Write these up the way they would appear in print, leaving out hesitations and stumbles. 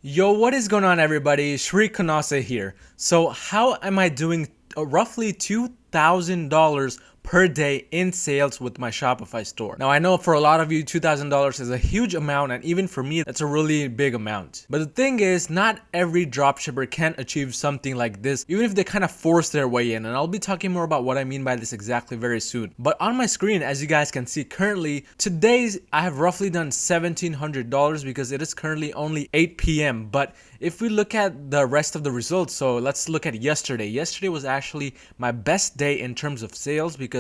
Yo, what is going on, everybody? Shri Kanase here. So how am I doing roughly $2,000 per day in sales with my Shopify store? Now, I know for a lot of you, $2,000 is a huge amount, and even for me, that's a really big amount. But the thing is, not every dropshipper can achieve something like this, even if they kind of force their way in. And I'll be talking more about what I mean by this exactly very soon. But on my screen, as you guys can see currently, today's I have roughly done $1,700 because it is currently only 8 p.m. But if we look at the rest of the results, so let's look at yesterday. Yesterday was actually my best day in terms of sales because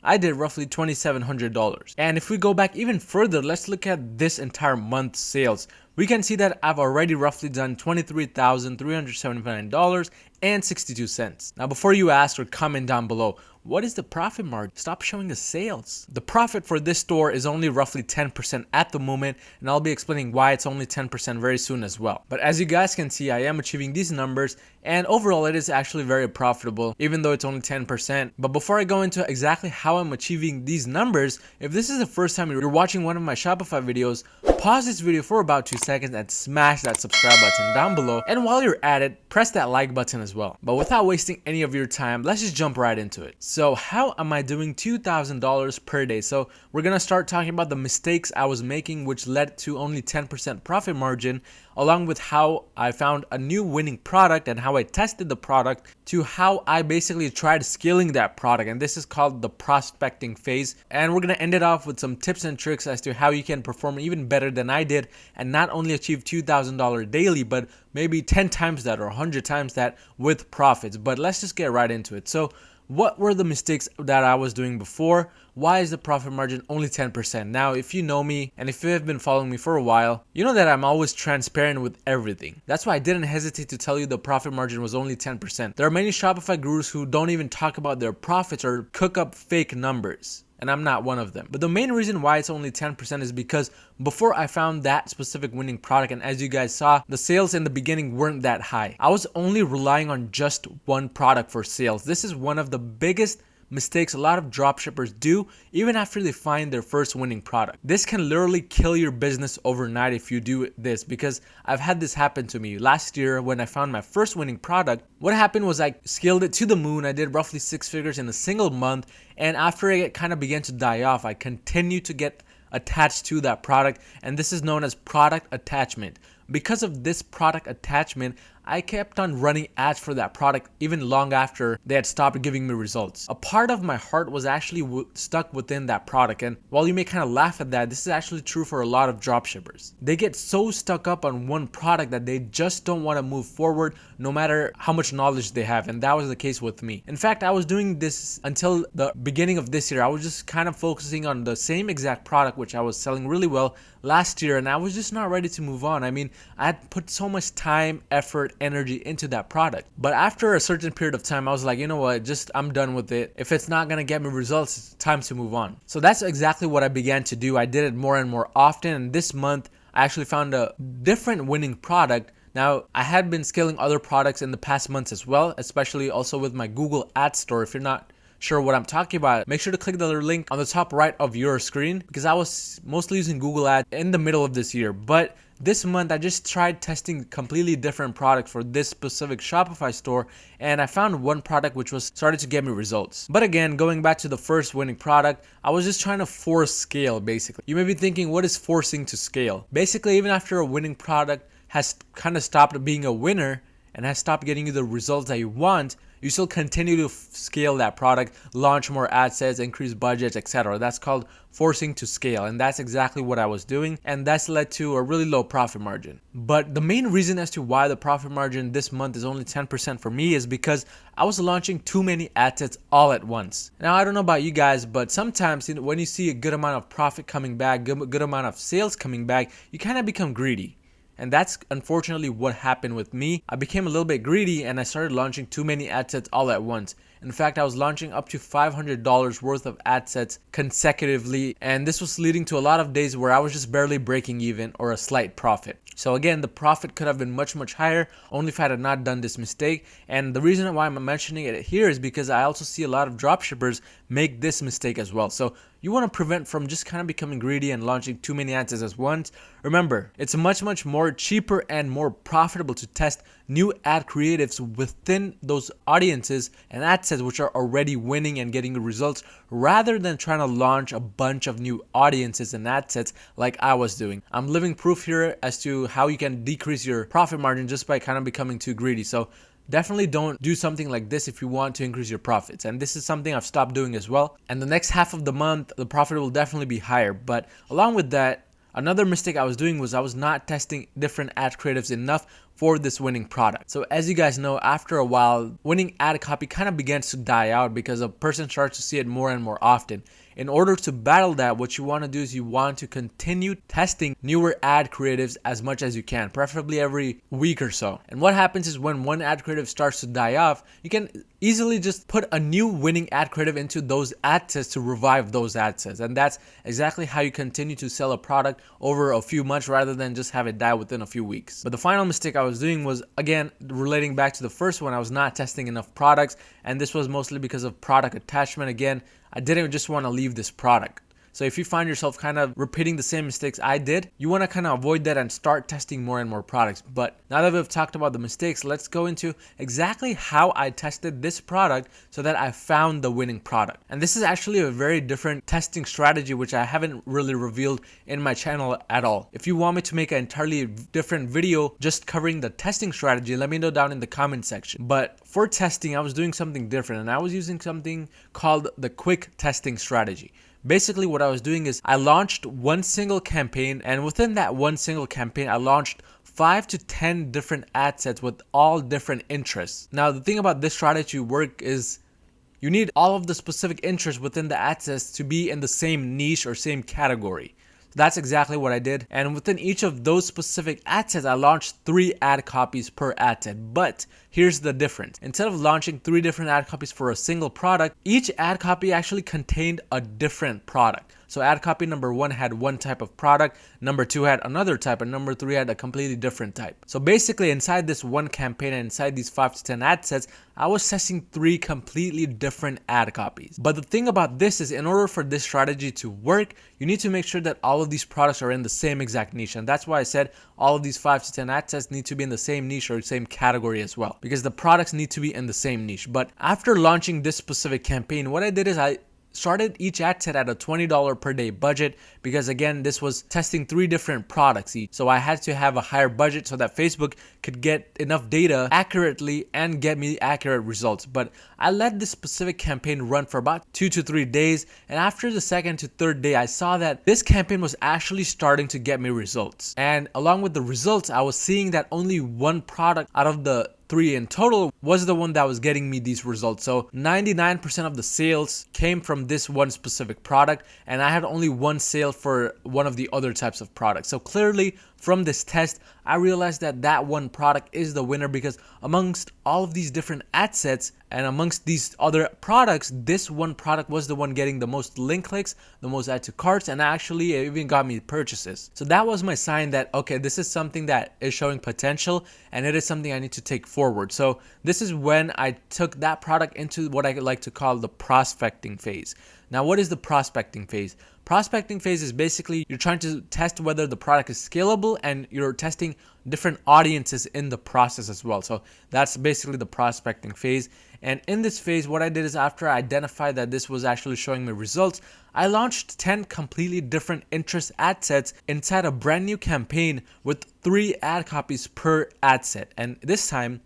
I did roughly $2,700. And if we go back even further, let's look at this entire month's sales. We can see that I've already roughly done $23,379.62. Now, before you ask or comment down below, what is the profit margin? Stop showing the sales. The profit for this store is only roughly 10% at the moment, and I'll be explaining why it's only 10% very soon as well. But as you guys can see, I am achieving these numbers, and overall it is actually very profitable, even though it's only 10%. But before I go into exactly how I'm achieving these numbers, if this is the first time you're watching one of my Shopify videos, pause this video for about 2 seconds and smash that subscribe button down below. And while you're at it, press that like button as well. But without wasting any of your time, let's just jump right into it. So how am I doing $2,000 per day? So we're gonna start talking about the mistakes I was making, which led to only 10% profit margin, along with how I found a new winning product and how I tested the product, to how I basically tried scaling that product. And this is called the prospecting phase. And we're gonna end it off with some tips and tricks as to how you can perform even better than I did and not only achieve $2,000 daily, but maybe 10 times that or 100 times that with profits. But let's just get right into it. So what were the mistakes that I was doing before? Why is the profit margin only 10%? Now, if you know me and if you have been following me for a while, you know that I'm always transparent with everything. That's why I didn't hesitate to tell you the profit margin was only 10%. There are many Shopify gurus who don't even talk about their profits or cook up fake numbers. And I'm not one of them. But the main reason why it's only 10% is because before I found that specific winning product, and as you guys saw, the sales in the beginning weren't that high. I was only relying on just one product for sales. This is one of the biggest mistakes a lot of dropshippers do even after they find their first winning product. This can literally kill your business overnight if you do this, because I've had this happen to me. Last year when I found my first winning product, what happened was I scaled it to the moon. I did roughly 6 figures in a single month, and after it kind of began to die off, I continued to get attached to that product, and this is known as product attachment. Because of this product attachment, I kept on running ads for that product even long after they had stopped giving me results. A part of my heart was actually stuck within that product, and while you may kind of laugh at that, this is actually true for a lot of dropshippers. They get so stuck up on one product that they just don't want to move forward no matter how much knowledge they have, and that was the case with me. In fact, I was doing this until the beginning of this year. I was just kind of focusing on the same exact product which I was selling really well last year, and I was just not ready to move on. I mean, I had put so much time, effort, energy into that product. But after a certain period of time, I was like, you know what, I'm done with it. If it's not gonna get me results, it's time to move on. So that's exactly what I began to do. I did it more and more often, and this month I actually found a different winning product. Now, I had been scaling other products in the past months as well, especially also with my Google Ads store. If you're not sure what I'm talking about, make sure to click the link on the top right of your screen, because I was mostly using Google Ads in the middle of this year. But this month, I just tried testing completely different products for this specific Shopify store, and I found one product which was started to get me results. But again, going back to the first winning product, I was just trying to force scale, basically. You may be thinking, what is forcing to scale? Basically, even after a winning product has kind of stopped being a winner and has stopped getting you the results that you want, you still continue to scale that product, launch more ad sets, increase budgets, etc. That's called forcing to scale, and that's exactly what I was doing, and that's led to a really low profit margin. But the main reason as to why the profit margin this month is only 10% for me is because I was launching too many ad sets all at once. Now, I don't know about you guys, but sometimes when you see a good amount of profit coming back, good amount of sales coming back, you kind of become greedy. And that's unfortunately what happened with me. I became a little bit greedy and I started launching too many ad sets all at once. In fact, I was launching up to $500 worth of ad sets consecutively, and this was leading to a lot of days where I was just barely breaking even or a slight profit. So again, the profit could have been much, much higher only if I had not done this mistake. And the reason why I'm mentioning it here is because I also see a lot of dropshippers make this mistake as well. So you want to prevent from just kind of becoming greedy and launching too many ad sets at once. Remember, it's much, much more cheaper and more profitable to test new ad creatives within those audiences and ad sets which are already winning and getting the results, rather than trying to launch a bunch of new audiences and ad sets like I was doing. I'm living proof here as to how you can decrease your profit margin just by kind of becoming too greedy. So definitely don't do something like this if you want to increase your profits. And this is something I've stopped doing as well. And the next half of the month, the profit will definitely be higher. But along with that, another mistake I was doing was I was not testing different ad creatives enough for this winning product. So as you guys know, after a while, winning ad copy kind of begins to die out because a person starts to see it more and more often. In order to battle that, what you want to do is you want to continue testing newer ad creatives as much as you can, preferably every week or so. And what happens is when one ad creative starts to die off, you can easily just put a new winning ad creative into those ad sets to revive those ad sets. And that's exactly how you continue to sell a product over a few months rather than just have it die within a few weeks. But the final mistake I was doing was, again, relating back to the first one, I was not testing enough products. And this was mostly because of product attachment. Again, I didn't just want to leave this product. So if you find yourself kind of repeating the same mistakes I did, you want to kind of avoid that and start testing more and more products. But now that we've talked about the mistakes, let's go into exactly how I tested this product so that I found the winning product. And this is actually a very different testing strategy, which I haven't really revealed in my channel at all. If you want me to make an entirely different video just covering the testing strategy, let me know down in the comment section. But for testing, I was doing something different, and I was using something called the quick testing strategy. Basically, what I was doing is I launched one single campaign, and within that one single campaign, I launched 5 to 10 different ad sets with all different interests. Now, the thing about this strategy work is you need all of the specific interests within the ad sets to be in the same niche or same category. That's exactly what I did. And within each of those specific ad sets, I launched 3 ad copies per ad set. But here's the difference. Instead of launching 3 different ad copies for a single product, each ad copy actually contained a different product. So ad copy number 1 had one type of product, number 2 had another type, and number 3 had a completely different type. So basically inside this one campaign and inside these 5 to 10 ad sets, I was testing 3 completely different ad copies. But the thing about this is, in order for this strategy to work, you need to make sure that all of these products are in the same exact niche. And that's why I said all of these 5 to 10 ad sets need to be in the same niche or same category as well, because the products need to be in the same niche. But after launching this specific campaign, what I did is I started each ad set at a $20 per day budget, because again, this was testing 3 different products each. So I had to have a higher budget so that Facebook could get enough data accurately and get me accurate results. But I let this specific campaign run for about 2 to 3 days. And after the 2nd to 3rd day, I saw that this campaign was actually starting to get me results. And along with the results, I was seeing that only one product out of the 3 in total was the one that was getting me these results. So 99% of the sales came from this one specific product, and I had only one sale for one of the other types of products. So clearly from this test, I realized that that one product is the winner, because amongst all of these different ad sets and amongst these other products, this one product was the one getting the most link clicks, the most add to carts, and actually it even got me purchases. So that was my sign that, okay, this is something that is showing potential and it is something I need to take forward. So this is when I took that product into what I like to call the prospecting phase. Now, what is the prospecting phase? Prospecting phase is basically you're trying to test whether the product is scalable, and you're testing different audiences in the process as well. So that's basically the prospecting phase. And in this phase, what I did is, after I identified that this was actually showing me results, I launched 10 completely different interest ad sets inside a brand new campaign with 3 ad copies per ad set. And this time,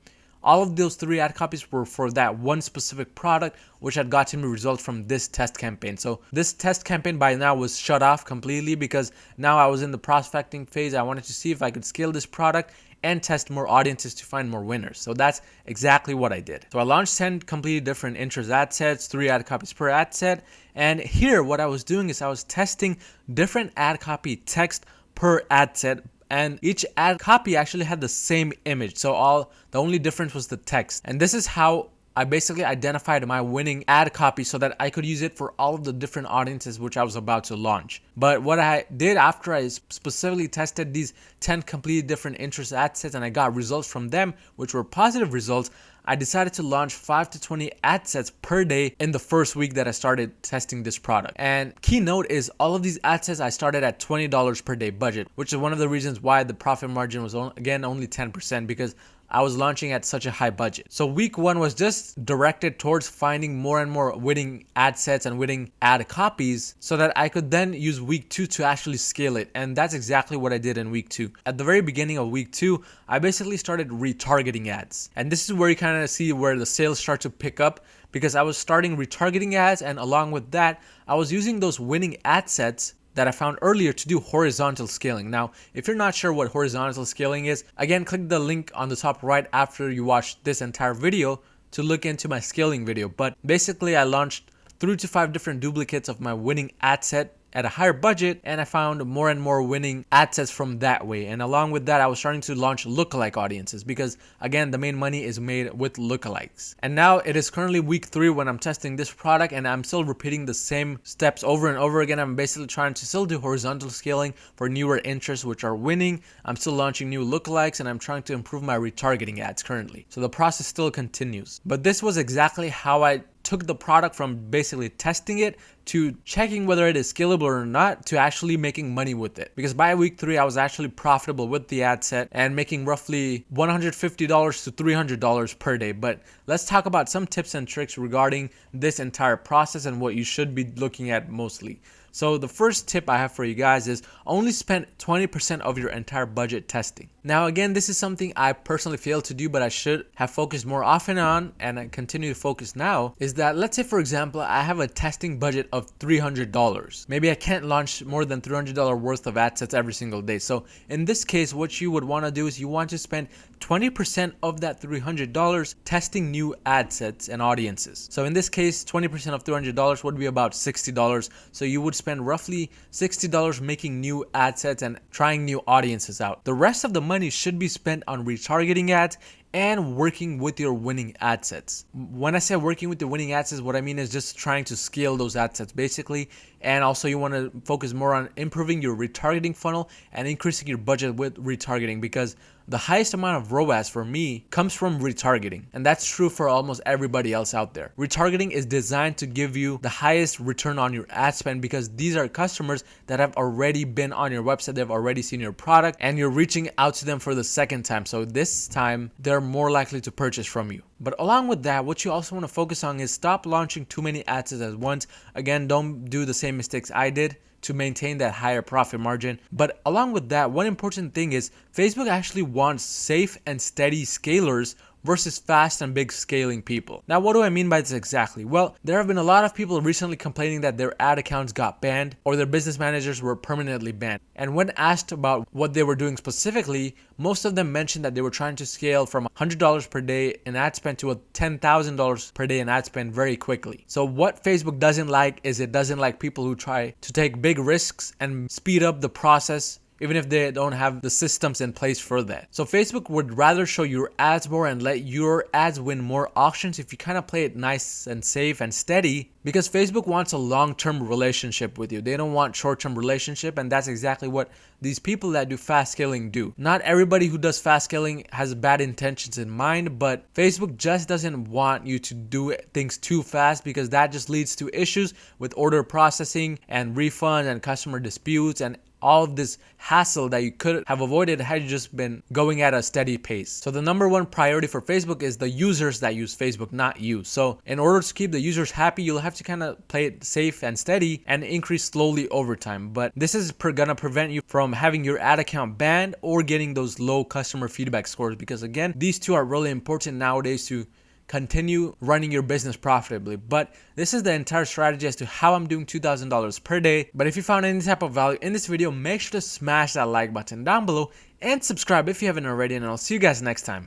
all of those 3 ad copies were for that one specific product, which had gotten me results from this test campaign. So this test campaign by now was shut off completely, because now I was in the prospecting phase. I wanted to see if I could scale this product and test more audiences to find more winners. So that's exactly what I did. So I launched 10 completely different interest ad sets, 3 ad copies per ad set. And here what I was doing is I was testing different ad copy text per ad set, and each ad copy actually had the same image. So the only difference was the text. And this is how I basically identified my winning ad copy so that I could use it for all of the different audiences which I was about to launch. But what I did after I specifically tested these 10 completely different interest ad sets and I got results from them, which were positive results, I decided to launch 5 to 20 ad sets per day in the first week that I started testing this product. And key note is all of these ad sets I started at $20 per day budget, which is one of the reasons why the profit margin was again only 10%, because I was launching at such a high budget. So week 1 was just directed towards finding more and more winning ad sets and winning ad copies so that I could then use week 2 to actually scale it. And that's exactly what I did in week 2. At the very beginning of week 2, I basically started retargeting ads. And this is where you kind of see where the sales start to pick up, because I was starting retargeting ads, and along with that, I was using those winning ad sets that I found earlier to do horizontal scaling. Now, if you're not sure what horizontal scaling is, again, click the link on the top right after you watch this entire video to look into my scaling video. But basically, I launched 3 to 5 different duplicates of my winning ad set at a higher budget, and I found more and more winning ad sets from that way. And along with that, I was starting to launch lookalike audiences, because again, the main money is made with lookalikes. And now it is currently week 3 when I'm testing this product, and I'm still repeating the same steps over and over again. I'm basically trying to still do horizontal scaling for newer interests which are winning. I'm still launching new lookalikes, and I'm trying to improve my retargeting ads currently. So the process still continues. But this was exactly how I took the product from basically testing it to checking whether it is scalable or not to actually making money with it. Because by week 3, I was actually profitable with the ad set and making roughly $150 to $300 per day. But let's talk about some tips and tricks regarding this entire process and what you should be looking at mostly. So the first tip I have for you guys is only spend 20% of your entire budget testing. Now again, this is something I personally failed to do, but I should have focused more often on, and I continue to focus now, is that let's say for example, I have a testing budget of $300. Maybe I can't launch more than $300 worth of ad sets every single day. So in this case, what you would want to do is you want to spend 20% of that $300 testing new ad sets and audiences. So in this case, 20% of $300 would be about $60. So you would spend roughly $60 making new ad sets and trying new audiences out. The rest of the money should be spent on retargeting ads and working with your winning ad sets. When I say working with the winning ad sets, what I mean is just trying to scale those ad sets basically. And also you want to focus more on improving your retargeting funnel and increasing your budget with retargeting, because the highest amount of ROAS for me comes from retargeting. And that's true for almost everybody else out there. Retargeting is designed to give you the highest return on your ad spend, because these are customers that have already been on your website, they've already seen your product, and you're reaching out to them for the second time. So this time they're more likely to purchase from you. But along with that, what you also want to focus on is stop launching too many ad sets at once. Again, don't do the same mistakes I did to maintain that higher profit margin. But along with that, one important thing is Facebook actually wants safe and steady scalers versus fast and big scaling people. Now, what do I mean by this exactly? Well, there have been a lot of people recently complaining that their ad accounts got banned or their business managers were permanently banned. And when asked about what they were doing specifically, most of them mentioned that they were trying to scale from $100 per day in ad spend to a $10,000 per day in ad spend very quickly. So what Facebook doesn't like is it doesn't like people who try to take big risks and speed up the process, even if they don't have the systems in place for that. So Facebook would rather show your ads more and let your ads win more auctions if you kind of play it nice and safe and steady, because Facebook wants a long-term relationship with you. They don't want short-term relationship, and that's exactly what these people that do fast scaling do. Not everybody who does fast scaling has bad intentions in mind, but Facebook just doesn't want you to do things too fast, because that just leads to issues with order processing and refunds and customer disputes and all of this hassle that you could have avoided had you just been going at a steady pace. So the number one priority for Facebook is the users that use Facebook, not you. So in order to keep the users happy, you'll have to kind of play it safe and steady and increase slowly over time. But this is gonna prevent you from having your ad account banned or getting those low customer feedback scores, because again, these two are really important nowadays to continue running your business profitably. But this is the entire strategy as to how I'm doing $2,000 per day. But if you found any type of value in this video, make sure to smash that like button down below and subscribe if you haven't already, and I'll see you guys next time.